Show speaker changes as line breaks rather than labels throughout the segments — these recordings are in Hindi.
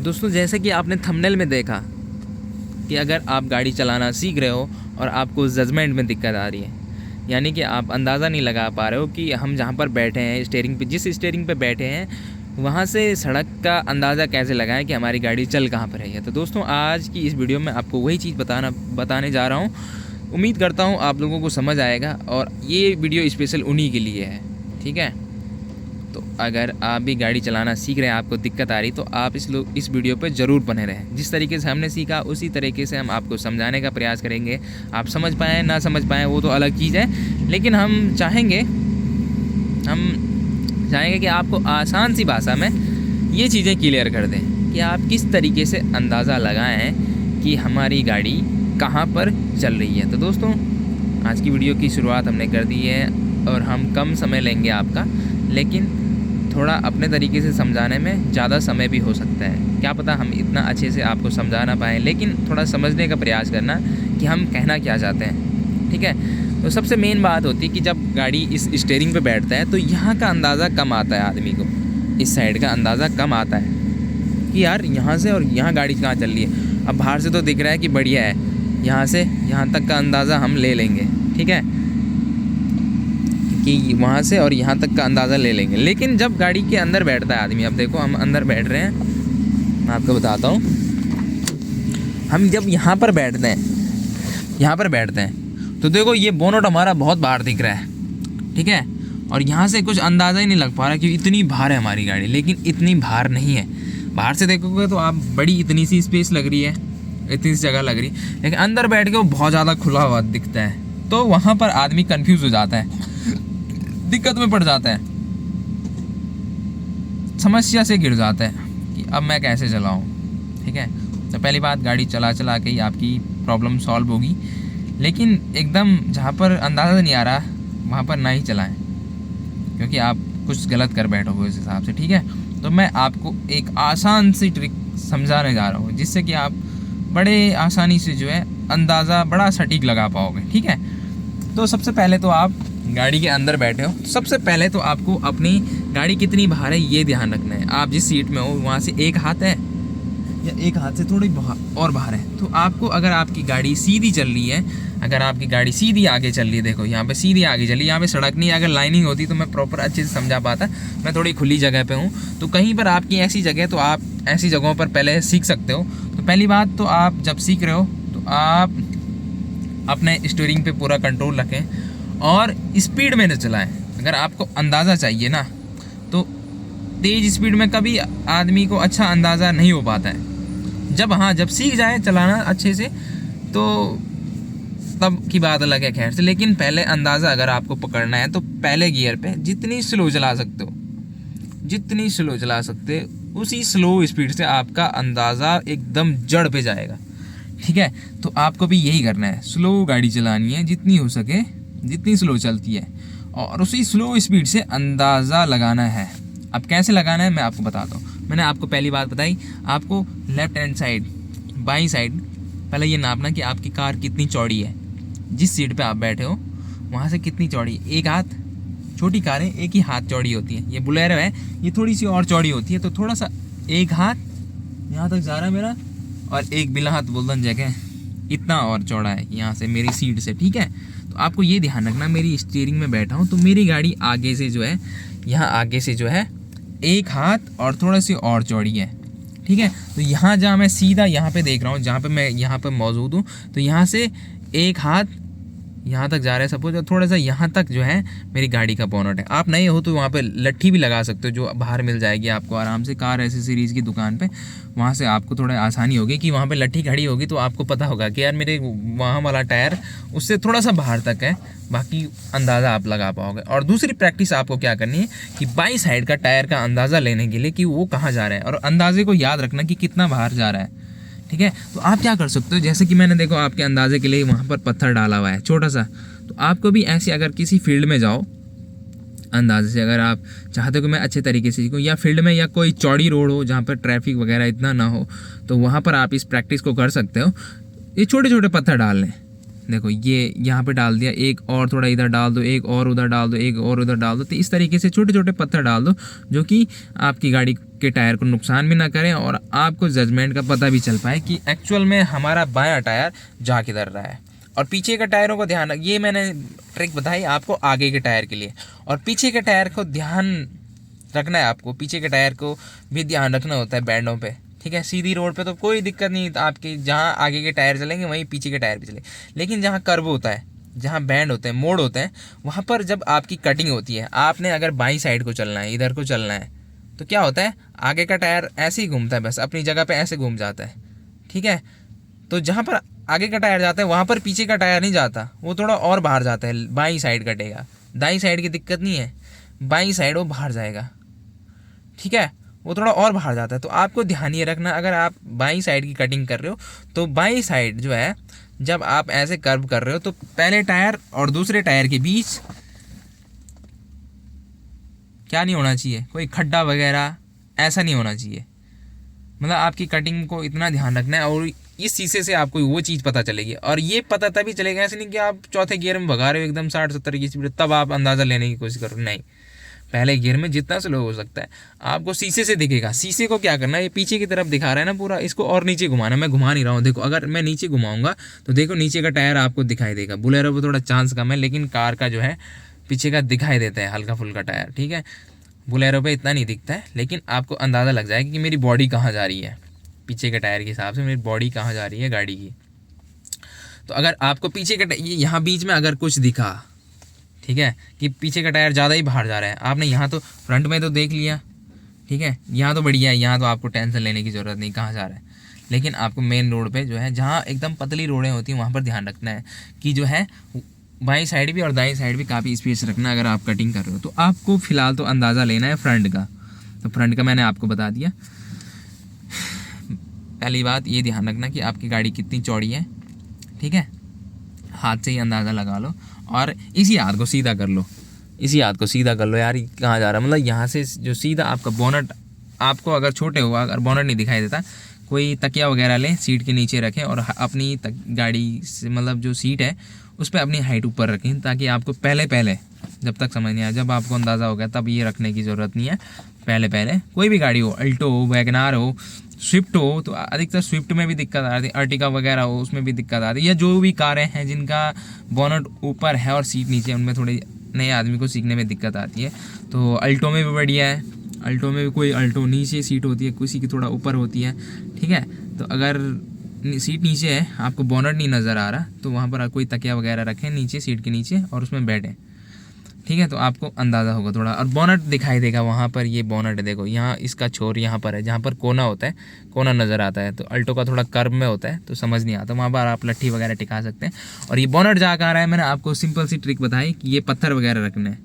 दोस्तों, जैसे कि आपने थंबनेल में देखा कि अगर आप गाड़ी चलाना सीख रहे हो और आपको जजमेंट में दिक्कत आ रही है, यानी कि आप अंदाज़ा नहीं लगा पा रहे हो कि हम जहाँ पर बैठे हैं स्टीयरिंग पे, जिस स्टीयरिंग पे बैठे हैं वहाँ से सड़क का अंदाज़ा कैसे लगाएं कि हमारी गाड़ी चल कहाँ पर रही है। तो दोस्तों, आज की इस वीडियो में आपको वही चीज़ बताने जा रहा हूँ। उम्मीद करता हूँ आप लोगों को समझ आएगा और ये वीडियो स्पेशल उन्हीं के लिए है। ठीक है, तो अगर आप भी गाड़ी चलाना सीख रहे हैं, आपको दिक्कत आ रही, तो आप इस वीडियो पे ज़रूर बने रहें। जिस तरीके से हमने सीखा उसी तरीके से हम आपको समझाने का प्रयास करेंगे। आप समझ पाएँ ना समझ पाएँ वो तो अलग चीज़ है, लेकिन हम चाहेंगे कि आपको आसान सी भाषा में ये चीज़ें क्लियर कर दें कि आप किस तरीके से अंदाज़ा लगाएं कि हमारी गाड़ी कहाँ पर चल रही है। तो दोस्तों, आज की वीडियो की शुरुआत हमने कर दी है और हम कम समय लेंगे आपका, लेकिन थोड़ा अपने तरीके से समझाने में ज़्यादा समय भी हो सकता है। क्या पता हम इतना अच्छे से आपको समझा ना पाएँ, लेकिन थोड़ा समझने का प्रयास करना कि हम कहना क्या चाहते हैं। ठीक है, तो सबसे मेन बात होती है कि जब गाड़ी इस स्टीयरिंग पे बैठता है तो यहाँ का अंदाज़ा कम आता है आदमी को, इस साइड का अंदाज़ा कम आता है कि यार यहाँ से और यहाँ गाड़ी कहाँ चल रही है। अब बाहर से तो दिख रहा है कि बढ़िया है, यहाँ से यहाँ तक का अंदाज़ा हम ले लेंगे। ठीक है, कि वहाँ से और यहाँ तक का अंदाज़ा ले लेंगे, लेकिन जब गाड़ी के अंदर बैठता है आदमी, अब देखो हम अंदर बैठ रहे हैं, मैं आपको बताता हूँ। हम जब यहाँ पर बैठते हैं तो देखो ये बोनट हमारा बहुत बाहर दिख रहा है। ठीक है, और यहाँ से कुछ अंदाज़ा ही नहीं लग पा रहा कि इतनी भार है हमारी गाड़ी, लेकिन इतनी भार नहीं है। बाहर से देखोगे तो आप बड़ी इतनी सी स्पेस लग रही है, इतनी सी जगह लग रही है, लेकिन अंदर बैठ के वो बहुत ज़्यादा खुला हुआ दिखता है। तो वहाँ पर आदमी कंफ्यूज हो जाता है, दिक्कत में पड़ जाता है, समस्या से गिर जाता है कि अब मैं कैसे चलाऊँ। ठीक है, तो पहली बात, गाड़ी चला के ही आपकी प्रॉब्लम सॉल्व होगी, लेकिन एकदम जहाँ पर अंदाज़ा नहीं आ रहा वहाँ पर ना ही चलाएं, क्योंकि आप कुछ गलत कर बैठोगे उस हिसाब से। ठीक है, तो मैं आपको एक आसान सी ट्रिक समझाने जा रहा हूँ, जिससे कि आप बड़े आसानी से जो है अंदाज़ा बड़ा सटीक लगा पाओगे। ठीक है, तो सबसे पहले तो आप गाड़ी के अंदर बैठे हो, सबसे पहले तो आपको अपनी गाड़ी कितनी बाहर है ये ध्यान रखना है। आप जिस सीट में हो वहाँ से एक हाथ है या एक हाथ से थोड़ी और बाहर है, तो आपको, अगर आपकी गाड़ी सीधी चल रही है, अगर आपकी गाड़ी सीधी आगे चल रही है, देखो यहाँ पे सीधी आगे चल रही है, यहाँ पे सड़क नहीं है। अगर लाइनिंग होती तो मैं प्रॉपर अच्छे से समझा पाता, मैं थोड़ी खुली जगह पे हूँ, तो कहीं पर आपकी ऐसी जगह, तो आप ऐसी जगहों पर पहले सीख सकते हो। तो पहली बात तो आप जब सीख रहे हो तो आप अपने स्टीयरिंग पे पूरा कंट्रोल रखें और स्पीड में न चलाएं। अगर आपको अंदाज़ा चाहिए ना, तो तेज़ स्पीड में कभी आदमी को अच्छा अंदाज़ा नहीं हो पाता है। जब सीख जाए चलाना अच्छे से तो तब की बात अलग है, खैर से। लेकिन पहले अंदाज़ा अगर आपको पकड़ना है तो पहले गियर पे जितनी स्लो चला सकते उसी स्लो स्पीड से आपका अंदाज़ा एकदम जड़ पे जाएगा। ठीक है, तो आपको भी यही करना है, स्लो गाड़ी चलानी है जितनी हो सके, जितनी स्लो चलती है, और उसी स्लो स्पीड से अंदाज़ा लगाना है। अब कैसे लगाना है मैं आपको बताता हूँ। मैंने आपको पहली बात बताई, आपको लेफ्ट हैंड साइड, बाईं साइड पहले ये नापना कि आपकी कार कितनी चौड़ी है, जिस सीट पे आप बैठे हो वहाँ से कितनी चौड़ी है। एक हाथ, छोटी कारें एक ही हाथ चौड़ी होती है, ये बुलेरो है ये थोड़ी सी और चौड़ी होती है, तो थोड़ा सा एक हाथ यहाँ तक जा रहा है मेरा, और एक बिला हाथ बोल्दन जगह इतना और चौड़ा है यहाँ से मेरी सीट से। ठीक है, तो आपको ये ध्यान रखना, मेरी स्टीयरिंग में बैठा हूँ तो मेरी गाड़ी आगे से जो है, यहाँ आगे से जो है एक हाथ और थोड़ा सी और चौड़ी है। ठीक है, तो यहाँ जहाँ मैं सीधा यहाँ पे देख रहा हूँ, जहाँ पे मैं यहाँ पे मौजूद हूँ, तो यहाँ से एक हाथ यहाँ तक जा रहा है सपोज, और थोड़ा सा यहाँ तक जो है मेरी गाड़ी का बोनट है। आप नए हो तो वहाँ पे लट्ठी भी लगा सकते हो, जो बाहर मिल जाएगी आपको आराम से कार एसेसरीज़ की दुकान पे। वहाँ से आपको थोड़ा आसानी होगी कि वहाँ पे लट्ठी खड़ी होगी तो आपको पता होगा कि यार मेरे वहाँ वाला टायर उससे थोड़ा सा बाहर तक है, बाकी अंदाज़ा आप लगा पाओगे। और दूसरी प्रैक्टिस आपको क्या करनी है कि बाई साइड का टायर का अंदाज़ा लेने के लिए कि वो कहाँ जा रहा है, और अंदाजे को याद रखना कि कितना बाहर जा रहा है। ठीक है, तो आप क्या कर सकते हो, जैसे कि मैंने देखो आपके अंदाजे के लिए वहाँ पर पत्थर डाला हुआ है छोटा सा, तो आपको भी ऐसे अगर किसी फील्ड में जाओ अंदाजे से, अगर आप चाहते हो कि मैं अच्छे तरीके से सीखूँ, या फील्ड में या कोई चौड़ी रोड हो जहाँ पर ट्रैफिक वगैरह इतना ना हो, तो वहाँ पर आप इस प्रैक्टिस को कर सकते हो। ये छोटे छोटे पत्थर डाल लें, देखो ये यहाँ पे डाल दिया, एक और थोड़ा इधर डाल दो, एक और उधर डाल दो, एक और उधर डाल दो। तो इस तरीके से छोटे छोटे पत्थर डाल दो जो कि आपकी गाड़ी के टायर को नुकसान भी ना करें और आपको जजमेंट का पता भी चल पाए कि एक्चुअल में हमारा बायां टायर जा किधर रहा है। और पीछे के टायरों को ध्यान, ये मैंने ट्रिक बताई आपको आगे के टायर के लिए, और पीछे के टायर को ध्यान रखना है आपको। पीछे के टायर को भी ध्यान रखना होता है बैंडों पे, ठीक है। सीधी रोड पे तो कोई दिक्कत नहीं, आपके जहाँ आगे के टायर चलेंगे वहीं पीछे के टायर भी चलेंगे, लेकिन जहाँ कर्व होता है, जहाँ बैंड होते हैं, मोड़ होते हैं, वहाँ पर जब आपकी कटिंग होती है, आपने अगर बाईं साइड को चलना है, इधर को चलना है, तो क्या होता है आगे का टायर ऐसे ही घूमता है, बस अपनी जगह पे ऐसे घूम जाता है, ठीक है। तो जहाँ पर आगे का टायर जाता है वहाँ पर पीछे का टायर नहीं जाता, वो थोड़ा और बाहर जाता है, बाईं साइड कटेगा। दाईं साइड की दिक्कत नहीं है, बाईं साइड वो बाहर जाएगा, ठीक है, वो थोड़ा और बाहर जाता है। तो आपको ध्यान ये रखना, अगर आप बाईं साइड की कटिंग कर रहे हो तो बाईं साइड जो है जब आप ऐसे कर्व कर रहे हो तो पहले टायर और दूसरे टायर के बीच क्या नहीं होना चाहिए, कोई खड्डा वगैरह ऐसा नहीं होना चाहिए। मतलब आपकी कटिंग को इतना ध्यान रखना है, और इस शीशे से आपको वो चीज़ पता चलेगी। और ये पता तभी चलेगा, ऐसे नहीं कि आप चौथे गियर में भगा रहे हो एकदम 60-70 की स्पीड, तब आप अंदाज़ा लेने की कोशिश करो, नहीं। पहले गियर में जितना स्लो हो सकता है आपको शीशे से दिखेगा। शीशे को क्या करना है, ये पीछे की तरफ दिखा रहा है ना पूरा, इसको और नीचे घुमाना। मैं घुमा नहीं रहा हूँ, देखो अगर मैं नीचे घुमाऊंगा तो देखो नीचे का टायर आपको दिखाई देगा। बुलेरो पर थोड़ा चांस कम है, लेकिन कार का जो है पीछे का दिखाई देता है हल्का फुल्का टायर, ठीक है। बुलेरो पे इतना नहीं दिखता है, लेकिन आपको अंदाज़ा लग जाएगा कि मेरी बॉडी कहाँ जा रही है, पीछे के टायर के हिसाब से मेरी बॉडी कहाँ जा रही है गाड़ी की। तो अगर आपको पीछे का यहाँ बीच में अगर कुछ दिखा, ठीक है, कि पीछे का टायर ज़्यादा ही बाहर जा रहा है, आपने यहाँ तो फ्रंट में तो देख लिया, ठीक है, यहाँ तो बढ़िया है, यहाँ तो आपको टेंशन लेने की ज़रूरत नहीं कहाँ जा रहा है। लेकिन आपको मेन रोड पे जो है, जहाँ एकदम पतली रोडें होती हैं, वहाँ पर ध्यान रखना है कि जो है बाईं साइड भी और दाईं साइड भी काफ़ी स्पेस रखना अगर आप कटिंग कर रहे हो। तो आपको फ़िलहाल तो अंदाज़ा लेना है फ्रंट का, तो फ्रंट का मैंने आपको बता दिया। पहली बात ये ध्यान रखना कि आपकी गाड़ी कितनी चौड़ी है, ठीक है, हाथ से ही अंदाज़ा लगा लो, और इसी हाथ को सीधा कर लो, इसी हाथ को सीधा कर लो यार, कहाँ जा रहा है, मतलब यहाँ से जो सीधा आपका बोनट, आपको अगर छोटे हुआ अगर बोनट नहीं दिखाई देता, कोई तकिया वगैरह लें, सीट के नीचे रखें और अपनी गाड़ी से मतलब जो सीट है उस पर अपनी हाइट ऊपर रखें, ताकि आपको पहले जब तक समझ नहीं आया, जब आपको अंदाज़ा हो गया तब ये रखने की ज़रूरत नहीं है। पहले कोई भी गाड़ी हो, अल्टो हो, वैगनार हो, स्विफ्ट हो, तो अधिकतर स्विफ्ट में भी दिक्कत आती है, अर्टिगा वगैरह हो उसमें भी दिक्कत आती है, या जो भी कारें हैं जिनका बोनट ऊपर है और सीट नीचे, उनमें थोड़ी नए आदमी को सीखने में दिक्कत आती है। तो अल्टो में भी बढ़िया है, अल्टो में भी कोई अल्टो नीचे सीट होती है, किसी की थोड़ा ऊपर होती है, ठीक है। तो अगर सीट नीचे है, आपको बोनट नहीं नज़र आ रहा, तो वहाँ पर कोई तकिया वगैरह रखें नीचे सीट के नीचे और उसमें बैठें, ठीक है। तो आपको अंदाज़ा होगा थोड़ा, और बोनट दिखाई देगा वहाँ पर, ये बोनट है देखो, यहाँ इसका छोर यहाँ पर है, जहाँ पर कोना होता है, कोना नज़र आता है। तो अल्टो का थोड़ा कर्व में होता है तो समझ नहीं आता, वहाँ पर आप लट्ठी वगैरह टिका सकते हैं। और ये बोनट जा कर आ रहा है, मैंने आपको सिंपल सी ट्रिक बताई कि ये पत्थर वगैरह रखने हैं,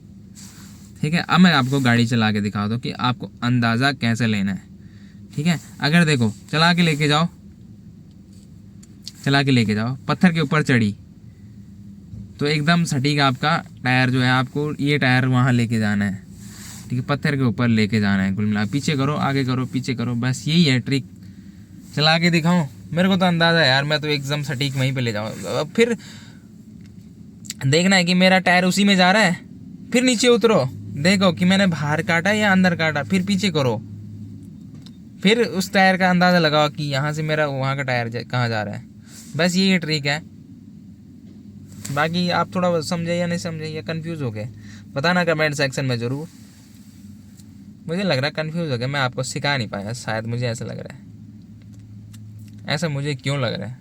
ठीक है। अब मैं आपको गाड़ी चला के दिखा दूँ कि आपको अंदाज़ा कैसे लेना है, ठीक है। अगर देखो चला के लेके जाओ, पत्थर के ऊपर चढ़ी तो एकदम सटीक आपका टायर जो है, आपको ये टायर वहाँ लेके जाना है, ठीक है, पत्थर के ऊपर लेके जाना है। कुल मिला पीछे करो, आगे करो, पीछे करो, बस यही है ट्रिक। चला के दिखाऊं, मेरे को तो अंदाज़ा है यार, मैं तो एकदम सटीक वहीं पे ले जाऊँ। फिर देखना है कि मेरा टायर उसी में जा रहा है, फिर नीचे उतरो, देखो कि मैंने बाहर काटा या अंदर काटा, फिर पीछे करो, फिर उस टायर का अंदाज़ा लगाओ कि यहाँ से मेरा वहाँ का टायर कहाँ जा रहा है। बस यही ट्रिक है। बाकी आप थोड़ा समझे या नहीं समझे या कंफ्यूज हो गए, बताना कमेंट सेक्शन में ज़रूर। मुझे लग रहा है कंफ्यूज हो गया, मैं आपको सिखा नहीं पाया शायद, मुझे ऐसा लग रहा है। ऐसा मुझे क्यों लग रहा है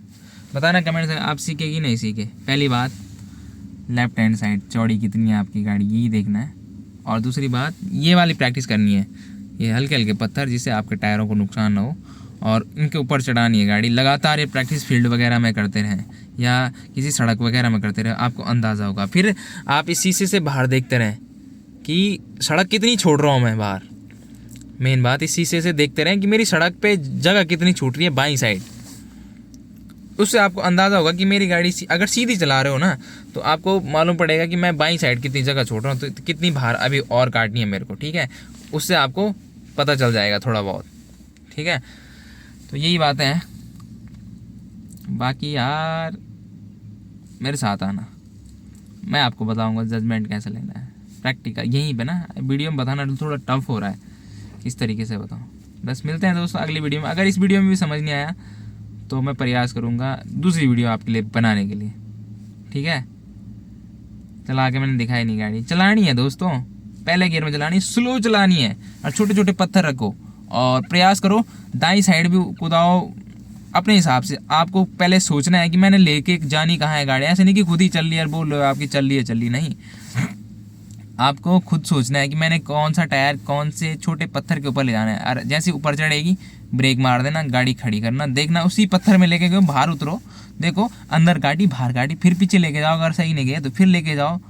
बताना कमेंट से, आप सीखे कि नहीं सीखे। पहली बात, लेफ्ट हैंड साइड चौड़ी कितनी है आपकी गाड़ी, यही देखना है। और दूसरी बात, ये वाली प्रैक्टिस करनी है, ये हल्के हल्के पत्थर जिससे आपके टायरों को नुकसान ना हो, और इनके ऊपर चढ़ानी है गाड़ी। लगातार ये प्रैक्टिस फील्ड वगैरह में करते रहें या किसी सड़क वगैरह में करते रहें, आपको अंदाज़ा होगा। फिर आप इस शीशे से बाहर देखते रहें कि सड़क कितनी छोड़ रहा हूँ मैं बाहर। मेन बात, इस शीशे से देखते रहें कि मेरी सड़क पे जगह कितनी छूट रही है बाईं साइड। उससे आपको अंदाज़ा होगा कि मेरी गाड़ी अगर सीधी चला रहे हो ना, तो आपको मालूम पड़ेगा कि मैं बाईं साइड कितनी जगह छोड़ रहा हूँ, तो कितनी बाहर अभी और काटनी है मेरे को, ठीक है। उससे आपको पता चल जाएगा थोड़ा बहुत, ठीक है। तो यही बातें हैं। बाकी यार मेरे साथ आना, मैं आपको बताऊंगा जजमेंट कैसे लेना है प्रैक्टिकल यहीं पे ना। वीडियो में बताना थोड़ा टफ हो रहा है, किस तरीके से बताऊँ। बस मिलते हैं दोस्तों अगली वीडियो में। अगर इस वीडियो में भी समझ नहीं आया तो मैं प्रयास करूँगा दूसरी वीडियो आपके लिए बनाने के लिए, ठीक है। चला के मैंने दिखाई नहीं, गाड़ी चलानी है दोस्तों, पहले गियर में चलानी, स्लो चलानी है, और छोटे छोटे पत्थर रखो और प्रयास करो दाईं साइड भी कूदाओ अपने हिसाब से। आपको पहले सोचना है कि मैंने लेके जानी कहाँ है गाड़ी, ऐसे नहीं कि खुद ही चल रही है और बोल रहे हो आपकी चल रही नहीं। आपको खुद सोचना है कि मैंने कौन सा टायर कौन से छोटे पत्थर के ऊपर ले जाना है, और जैसे ऊपर चढ़ेगी ब्रेक मार देना, गाड़ी खड़ी करना, देखना उसी पत्थर में लेके गए, बाहर उतरो, देखो अंदर गाड़ी बाहर गाड़ी, फिर पीछे लेके जाओ, अगर सही नहीं गया तो फिर लेके जाओ।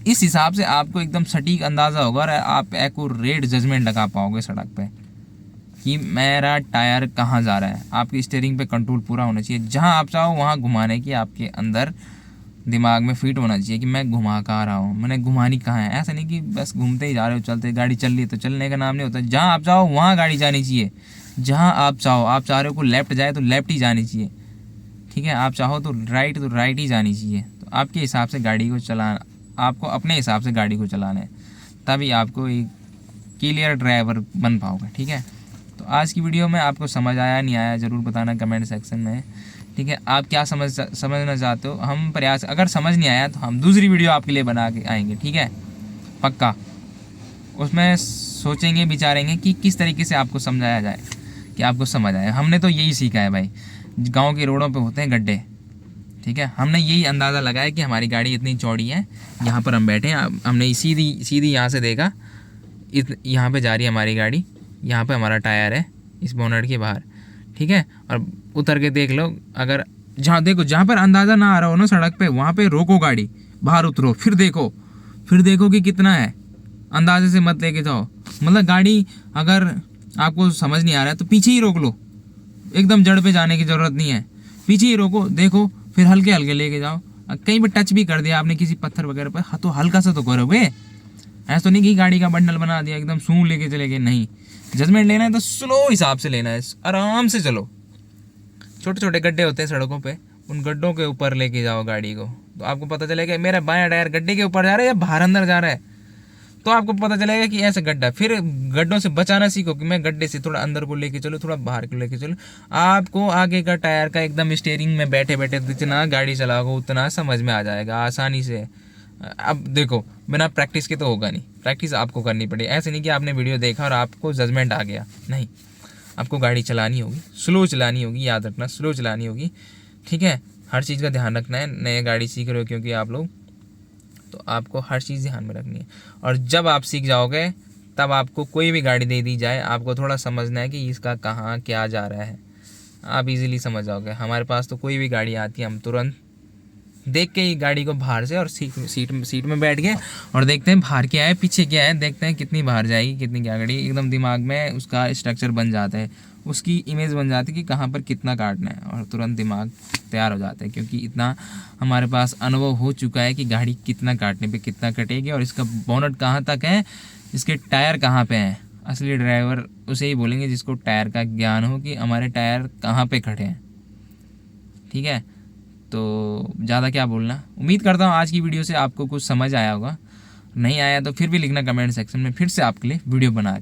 इस हिसाब से आपको एकदम सटीक अंदाज़ा होगा और आप एक्यूरेट जजमेंट लगा पाओगे सड़क पे कि मेरा टायर कहाँ जा रहा है। आपकी स्टीयरिंग पे कंट्रोल पूरा होना चाहिए, जहाँ आप चाहो वहाँ घुमाने की आपके अंदर दिमाग में फिट होना चाहिए कि मैं घुमा कहाँ रहा हूँ, मैंने घुमानी कहाँ है। ऐसा नहीं कि बस घूमते ही जा रहे हो, चलते गाड़ी चल रही है तो चलने का नाम नहीं होता। जहाँ आप चाहो वहाँ गाड़ी जानी चाहिए, जहाँ आप चाहो, आप चाह रहे हो को लेफ्ट जाए तो लेफ्ट ही जानी चाहिए, ठीक है। आप चाहो तो राइट ही जानी चाहिए। तो आपके हिसाब से गाड़ी को चलाना, आपको अपने हिसाब से गाड़ी को चलाना है, तभी आपको एक क्लियर ड्राइवर बन पाओगे, ठीक है। तो आज की वीडियो में आपको समझ आया नहीं आया ज़रूर बताना कमेंट सेक्शन में, ठीक है। आप क्या समझना चाहते हो, हम प्रयास, अगर समझ नहीं आया तो हम दूसरी वीडियो आपके लिए बना के आएंगे, ठीक है, पक्का। उसमें सोचेंगे विचारेंगे कि किस तरीके से आपको समझाया जाए कि आपको समझ आए। हमने तो यही सीखा है भाई, गांव के रोडों पे होते हैं गड्ढे, ठीक है। हमने यही अंदाज़ा लगाया कि हमारी गाड़ी इतनी चौड़ी है, यहाँ पर हम बैठे हैं, हमने सीधी यहाँ से देखा, यहाँ पे जा रही है हमारी गाड़ी, यहाँ पे हमारा टायर है इस बोनट के बाहर, ठीक है। और उतर के देख लो, अगर जहाँ देखो जहाँ पर अंदाज़ा ना आ रहा हो ना सड़क पे, वहाँ पे रोको गाड़ी, बाहर उतरो, फिर देखो कि कितना है, अंदाजे से मत लेके जाओ। मतलब गाड़ी अगर आपको समझ नहीं आ रहा है तो पीछे ही रोक लो, एकदम जड़ पे जाने की ज़रूरत नहीं है, पीछे ही रोको, देखो, फिर हल्के हल्के लेके जाओ। कहीं पर टच भी कर दिया आपने किसी पत्थर वगैरह पर, हाँ तो हल्का सा तो करोगे, ऐसा तो नहीं कि गाड़ी का बंडल बना दिया एकदम सूं लेके चले गए, नहीं। जजमेंट लेना है तो स्लो हिसाब से लेना है, आराम से चलो। छोटे छोटे गड्ढे होते हैं सड़कों पे, उन गड्ढों के ऊपर लेके जाओ गाड़ी को, तो आपको पता चलेगा मेरा बायां टायर गड्ढे के ऊपर जा रहा है या बाहर अंदर जा रहा है, तो आपको पता चलेगा कि ऐसा गड्ढा। फिर गड्ढों से बचाना सीखो कि मैं गड्ढे से थोड़ा अंदर को लेके चलो, थोड़ा बाहर को लेके चलो। आपको आगे का टायर का एकदम स्टीयरिंग में बैठे बैठे जितना गाड़ी चलाओगे उतना समझ में आ जाएगा आसानी से। अब देखो बिना प्रैक्टिस के तो होगा नहीं, प्रैक्टिस आपको करनी पड़ेगी। ऐसे नहीं कि आपने वीडियो देखा और आपको जजमेंट आ गया, नहीं। आपको गाड़ी चलानी होगी, स्लो चलानी होगी, याद रखना स्लो चलानी होगी, ठीक है। हर चीज़ का ध्यान रखना है, नए गाड़ी सीख रहे हो क्योंकि आप लोग, तो आपको हर चीज़ ध्यान में रखनी है। और जब आप सीख जाओगे तब आपको कोई भी गाड़ी दे दी जाए, आपको थोड़ा समझना है कि इसका कहाँ क्या जा रहा है, आप इजीली समझ जाओगे। हमारे पास तो कोई भी गाड़ी आती है, हम तुरंत देख के ही गाड़ी को बाहर से, और सीट में बैठ गए और देखते हैं बाहर क्या है पीछे क्या है, देखते हैं कितनी बाहर जाएगी कितनी क्या गाड़ी, एकदम दिमाग में उसका स्ट्रक्चर बन जाता है, उसकी इमेज बन जाती है कि कहाँ पर कितना काटना है, और तुरंत दिमाग तैयार हो जाता है क्योंकि इतना हमारे पास अनुभव हो चुका है कि गाड़ी कितना काटने पे कितना कटेगी और इसका बोनट कहाँ तक है, इसके टायर कहाँ पे हैं। असली ड्राइवर उसे ही बोलेंगे जिसको टायर का ज्ञान हो कि हमारे टायर कहाँ पे खड़े हैं, ठीक है। तो ज़्यादा क्या बोलना, उम्मीद करता हूँ आज की वीडियो से आपको कुछ समझ आया होगा, नहीं आया तो फिर भी लिखना कमेंट सेक्शन में, फिर से आपके लिए वीडियो बना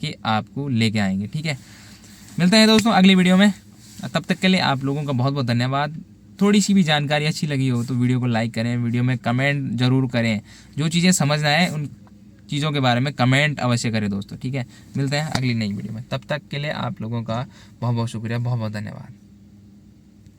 के आपको लेके आएंगे, ठीक है। मिलते हैं दोस्तों अगली वीडियो में, तब तक के लिए आप लोगों का बहुत बहुत धन्यवाद। थोड़ी सी भी जानकारी अच्छी लगी हो तो वीडियो को लाइक करें, वीडियो में कमेंट ज़रूर करें, जो चीज़ें समझना है उन चीज़ों के बारे में कमेंट अवश्य करें दोस्तों, ठीक है। मिलते हैं अगली नई वीडियो में, तब तक के लिए आप लोगों का बहुत बहुत शुक्रिया, बहुत बहुत धन्यवाद।